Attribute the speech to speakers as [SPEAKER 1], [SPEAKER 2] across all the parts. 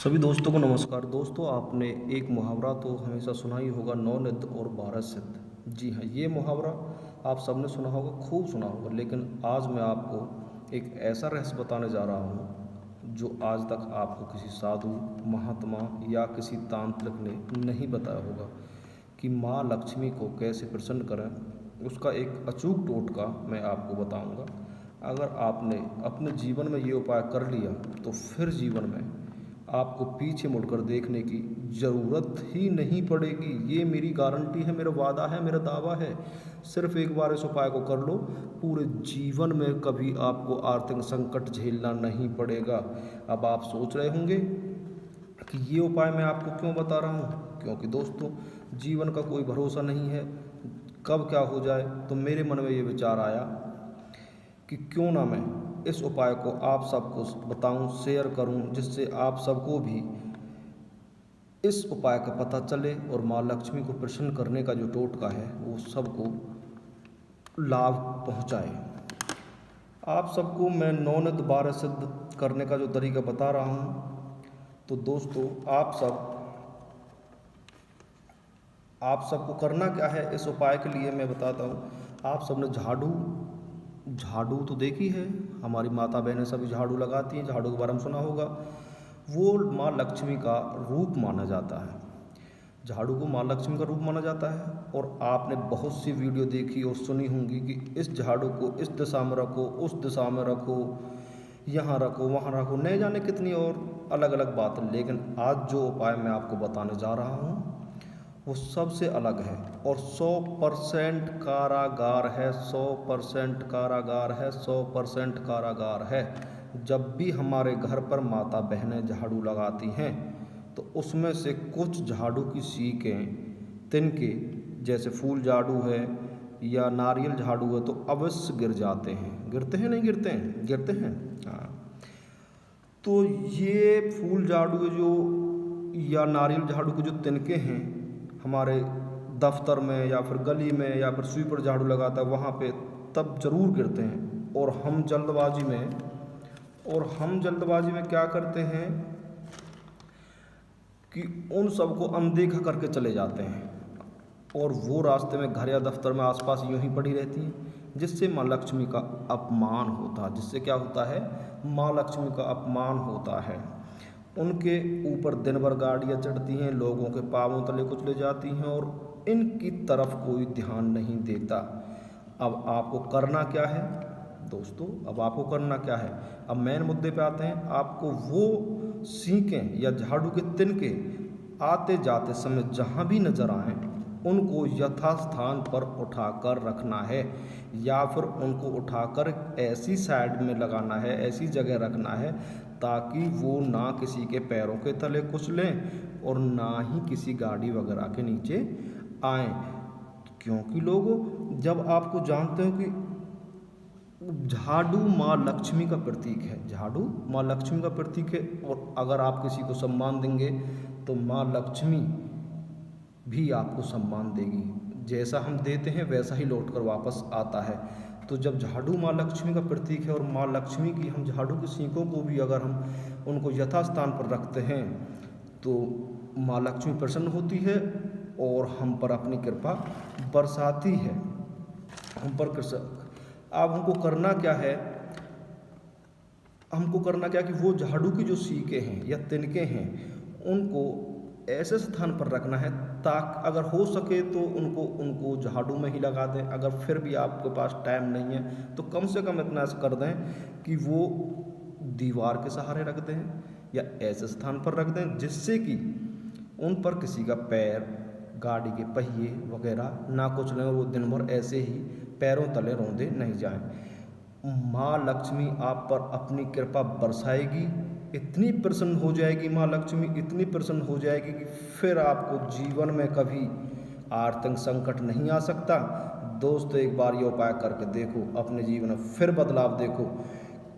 [SPEAKER 1] सभी दोस्तों को नमस्कार। दोस्तों, आपने एक मुहावरा तो हमेशा सुना ही होगा, 9 नित्य और 12 सिद्ध। जी हाँ, ये मुहावरा आप सबने सुना होगा, खूब सुना होगा। लेकिन आज मैं आपको एक ऐसा रहस्य बताने जा रहा हूँ जो आज तक आपको किसी साधु, महात्मा या किसी तांत्रिक ने नहीं बताया होगा कि माँ लक्ष्मी को कैसे प्रसन्न करें। उसका एक अचूक टोटका मैं आपको बताऊंगा। अगर आपने अपने जीवन में ये उपाय कर लिया तो फिर जीवन में आपको पीछे मुड़कर देखने की ज़रूरत ही नहीं पड़ेगी। ये मेरी गारंटी है, मेरा वादा है, मेरा दावा है। सिर्फ एक बार इस उपाय को कर लो, पूरे जीवन में कभी आपको आर्थिक संकट झेलना नहीं पड़ेगा। अब आप सोच रहे होंगे कि ये उपाय मैं आपको क्यों बता रहा हूँ, क्योंकि दोस्तों जीवन का कोई भरोसा नहीं है, कब क्या हो जाए। तो मेरे मन में ये विचार आया कि क्यों ना मैं इस उपाय को आप सबको बताऊं, शेयर करूं, जिससे आप सबको भी इस उपाय का पता चले और माँ लक्ष्मी को प्रसन्न करने का जो टोटका है वो सबको लाभ पहुंचाए। आप सबको मैं 9 नित्य 12 सिद्ध करने का जो तरीका बता रहा हूं, तो दोस्तों आप सबको करना क्या है इस उपाय के लिए मैं बताता हूँ। आप सबने झाड़ू तो देखी है, हमारी माता बहनें सभी झाड़ू लगाती हैं, झाड़ू के बारे में सुना होगा। वो माँ लक्ष्मी का रूप माना जाता है, झाड़ू को माँ लक्ष्मी का रूप माना जाता है। और आपने बहुत सी वीडियो देखी और सुनी होंगी कि इस झाड़ू को इस दिशा में रखो, उस दिशा में रखो, यहाँ रखो, वहाँ रखो, नहीं जाने कितनी और अलग अलग बातें। लेकिन आज जो उपाय मैं आपको बताने जा रहा हूँ वो सबसे अलग है और 100% कारागार है, 100% कारागार है, 100% कारागार है। जब भी हमारे घर पर माता बहनें झाड़ू लगाती हैं तो उसमें से कुछ झाड़ू की सीकें, तिनके, जैसे फूल झाड़ू है या नारियल झाड़ू है, तो अवश्य गिर जाते हैं। गिरते हैं, नहीं गिरते हैं? गिरते हैं, हाँ। तो ये फूल झाड़ू जो या नारियल झाड़ू के जो तिनके हैं, हमारे दफ्तर में या फिर गली में या फिर स्वीपर झाड़ू लगाता है वहाँ पे तब ज़रूर गिरते हैं। और हम जल्दबाजी में क्या करते हैं कि उन सबको अनदेखा करके चले जाते हैं और वो रास्ते में घर या दफ्तर में आसपास यूं ही पड़ी रहती हैं, जिससे माँ लक्ष्मी का अपमान होता है। जिससे क्या होता है? माँ लक्ष्मी का अपमान होता है। उनके ऊपर दिन भर गाड़ियाँ चढ़ती हैं, लोगों के पाँवों तले कुचले जाती हैं और इनकी तरफ कोई ध्यान नहीं देता। अब आपको करना क्या है दोस्तों? अब आपको करना क्या है? अब मेन मुद्दे पे आते हैं। आपको वो सीकें या झाड़ू के तिनके आते जाते समय जहाँ भी नजर आएं उनको यथास्थान पर उठाकर रखना है, या फिर उनको उठाकर ऐसी साइड में लगाना है, ऐसी जगह रखना है ताकि वो ना किसी के पैरों के तले कुचलें और ना ही किसी गाड़ी वगैरह के नीचे आए। क्योंकि लोगों, जब आपको जानते हो कि झाड़ू माँ लक्ष्मी का प्रतीक है, झाड़ू माँ लक्ष्मी का प्रतीक है, और अगर आप किसी को सम्मान देंगे तो माँ लक्ष्मी भी आपको सम्मान देगी। जैसा हम देते हैं वैसा ही लौट कर वापस आता है। तो जब झाड़ू माँ लक्ष्मी का प्रतीक है और माँ लक्ष्मी की हम झाड़ू की सीकों को भी अगर हम उनको यथास्थान पर रखते हैं तो माँ लक्ष्मी प्रसन्न होती है और हम पर अपनी कृपा बरसाती है। हम पर अब हमको करना क्या है? हमको करना क्या कि वो झाड़ू की जो सीकें हैं या तिनके हैं उनको ऐसे स्थान पर रखना है ताकि अगर हो सके तो उनको झाड़ू में ही लगा दें। अगर फिर भी आपके पास टाइम नहीं है तो कम से कम इतना ऐसा कर दें कि वो दीवार के सहारे रख दें या ऐसे स्थान पर रख दें जिससे कि उन पर किसी का पैर, गाड़ी के पहिए वगैरह ना कुचलें और वो दिन भर ऐसे ही पैरों तले रौंदे नहीं जाएं। माँ लक्ष्मी आप पर अपनी कृपा बरसाएगी, इतनी प्रसन्न हो जाएगी माँ लक्ष्मी, इतनी प्रसन्न हो जाएगी कि फिर आपको जीवन में कभी आर्थिक संकट नहीं आ सकता। दोस्तों, एक बार ये उपाय करके देखो, अपने जीवन में फिर बदलाव देखो,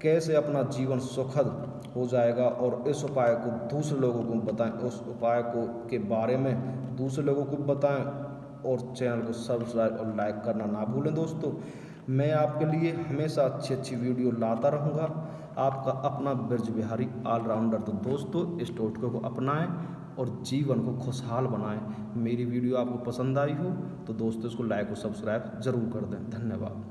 [SPEAKER 1] कैसे अपना जीवन सुखद हो जाएगा। और इस उपाय को दूसरे लोगों को बताएं, उस उपाय को के बारे में दूसरे लोगों को बताएं और चैनल को सब्सक्राइब और लाइक करना ना भूलें। दोस्तों, मैं आपके लिए हमेशा अच्छी अच्छी वीडियो लाता रहूँगा। आपका अपना ब्रज बिहारी ऑलराउंडर। तो दोस्तों इस टोटके को अपनाएं और जीवन को खुशहाल बनाएं। मेरी वीडियो आपको पसंद आई हो तो दोस्तों इसको लाइक और सब्सक्राइब ज़रूर कर दें। धन्यवाद।